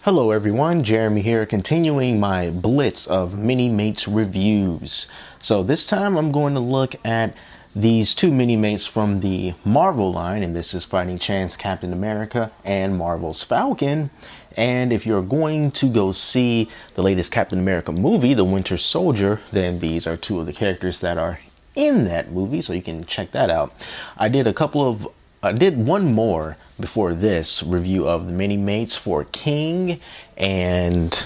Hello everyone, Jeremy here, continuing my blitz of Minimates reviews. So this time I'm going to look at these two Minimates from the Marvel line, and this is Fighting Chance Captain America and Marvel's Falcon. And if you're going to go see the latest Captain America movie, The Winter Soldier, then these are two of the characters that are in that movie, so you can check that out. I did one more before this review of the Minimates for King and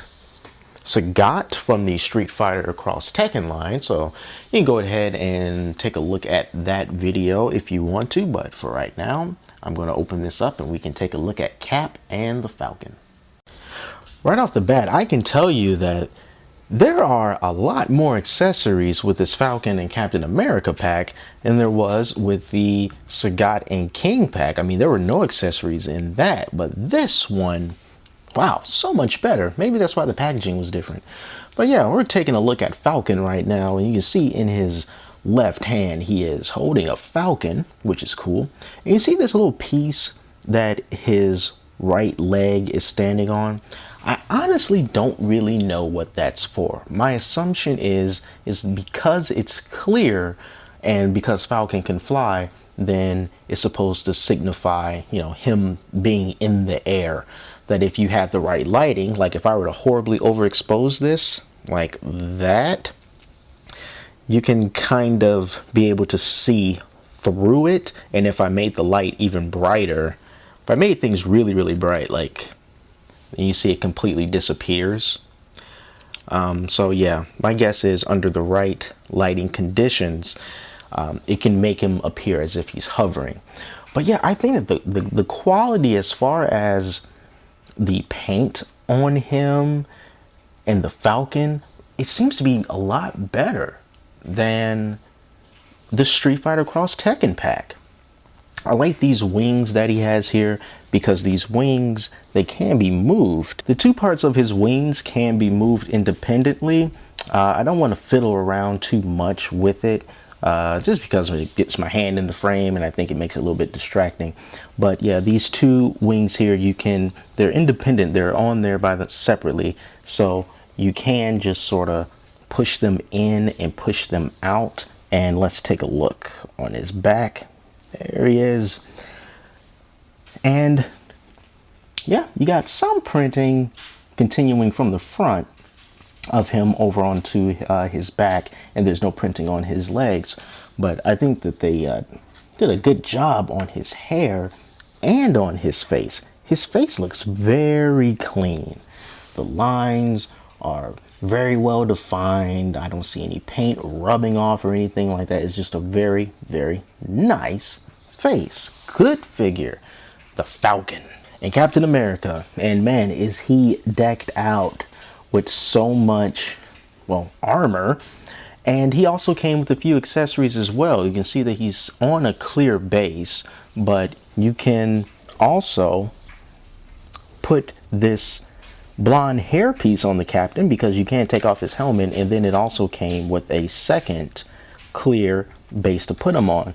Sagat from the Street Fighter Cross Tekken line, so you can go ahead and take a look at that video if you want to, but for right now I'm going to open this up and we can take a look at Cap and the Falcon. Right off the bat, I can tell you that there are a lot more accessories with this Falcon and Captain America pack than there was with the Sagat and King pack. I mean, there were no accessories in that, but this one, wow, so much better. Maybe that's why the packaging was different. But yeah, we're taking a look at Falcon right now, and you can see in his left hand he is holding a Falcon, which is cool. And you see this little piece that his right leg is standing on. I honestly don't really know what that's for. My assumption is because it's clear and because Falcon can fly, then it's supposed to signify, you know, him being in the air. That if you had the right lighting, like if I were to horribly overexpose this like that, you can kind of be able to see through it. And if I made the light even brighter, if I made things really, really bright, like, and you see it completely disappears. So yeah, my guess is under the right lighting conditions, it can make him appear as if he's hovering. But yeah, I think that the quality as far as the paint on him and the Falcon, it seems to be a lot better than the Street Fighter Cross Tekken pack. I like these wings that he has here because these wings, they can be moved. The two parts of his wings can be moved independently. I don't want to fiddle around too much with it just because it gets my hand in the frame and I think it makes it a little bit distracting. But yeah, these two wings here, they're independent. They're on there separately. So you can just sort of push them in and push them out. And let's take a look on his back. There he is. And yeah, you got some printing continuing from the front of him over onto his back, and there's no printing on his legs. But I think that they did a good job on his hair and on his face. His face looks very clean. The lines are very well defined. I don't see any paint rubbing off or anything like that. It's just a very, very nice face. Good figure. The Falcon and Captain America. And man, is he decked out with so much, well, armor. And he also came with a few accessories as well. You can see that he's on a clear base, but you can also put this blonde hairpiece on the Captain because you can't take off his helmet, and then it also came with a second clear base to put him on.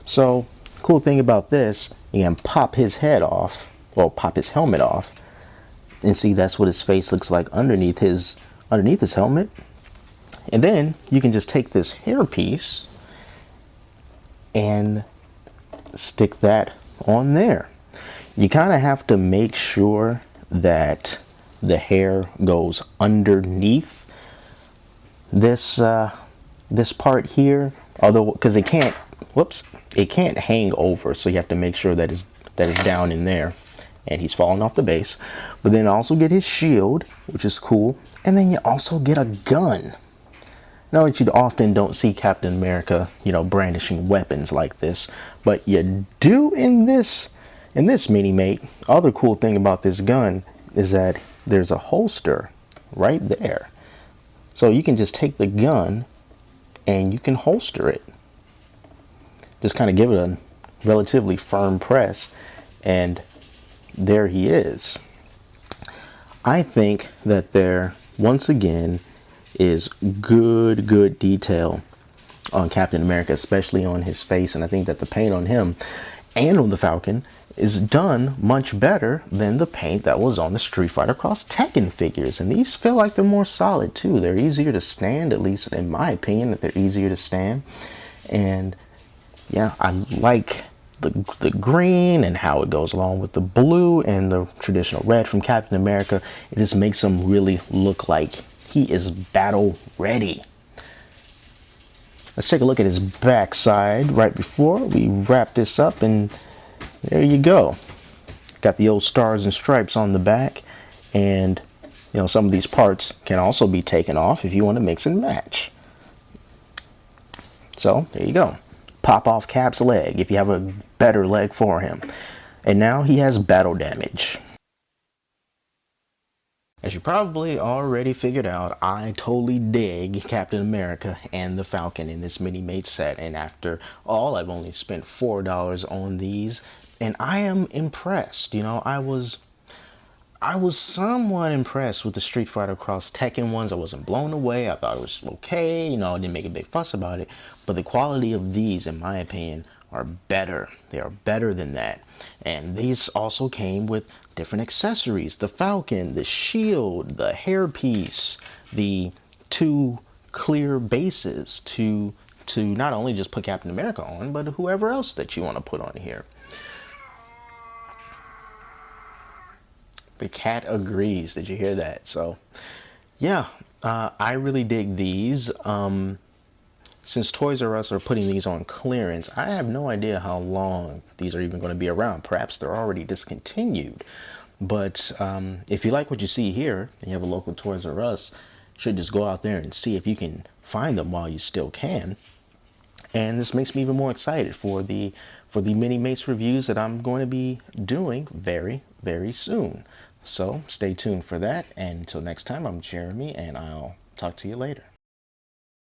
So cool thing about this, you can pop his head off, or pop his helmet off, and see that's what his face looks like underneath his helmet. And then you can just take this hairpiece and stick that on there. You kind of have to make sure that the hair goes underneath this this part here, although because it can't hang over, so you have to make sure that is down in there. And he's falling off the base. But then also get his shield, which is cool, and then you also get a gun. Now that you often don't see Captain America, you know, brandishing weapons like this, but you do in this Minimate. Other cool thing about this gun is that there's a holster right there. So you can just take the gun and you can holster it. Just kind of give it a relatively firm press, and there he is. I think that there, once again, is good detail on Captain America, especially on his face, and I think that the paint on him and on the Falcon is done much better than the paint that was on the Street Fighter Cross Tekken figures. And these feel like they're more solid too. They're easier to stand, at least in my opinion, that they're easier to stand. And yeah, I like the green and how it goes along with the blue and the traditional red from Captain America. It just makes him really look like he is battle ready. Let's take a look at his backside right before we wrap this up, and there you go. Got the old stars and stripes on the back, and you know, some of these parts can also be taken off if you want to mix and match. So there you go. Pop off Cap's leg if you have a better leg for him. And now he has battle damage. As you probably already figured out, I totally dig Captain America and the Falcon in this Minimates set. And after all, I've only spent $4 on these, and I am impressed. You know, I was somewhat impressed with the Street Fighter Cross Tekken ones. I wasn't blown away. I thought it was okay. You know, I didn't make a big fuss about it. But the quality of these, in my opinion, are better. They are better than that. And these also came with different accessories. The Falcon, the shield, the hairpiece, the two clear bases to not only just put Captain America on, but whoever else that you want to put on here. The cat agrees. Did you hear that? So yeah, I really dig these. Since Toys R Us are putting these on clearance, I have no idea how long these are even going to be around. Perhaps they're already discontinued. But if you like what you see here and you have a local Toys R Us, you should just go out there and see if you can find them while you still can. And this makes me even more excited for the Minimates reviews that I'm going to be doing very, very soon. So stay tuned for that. And until next time, I'm Jeremy, and I'll talk to you later.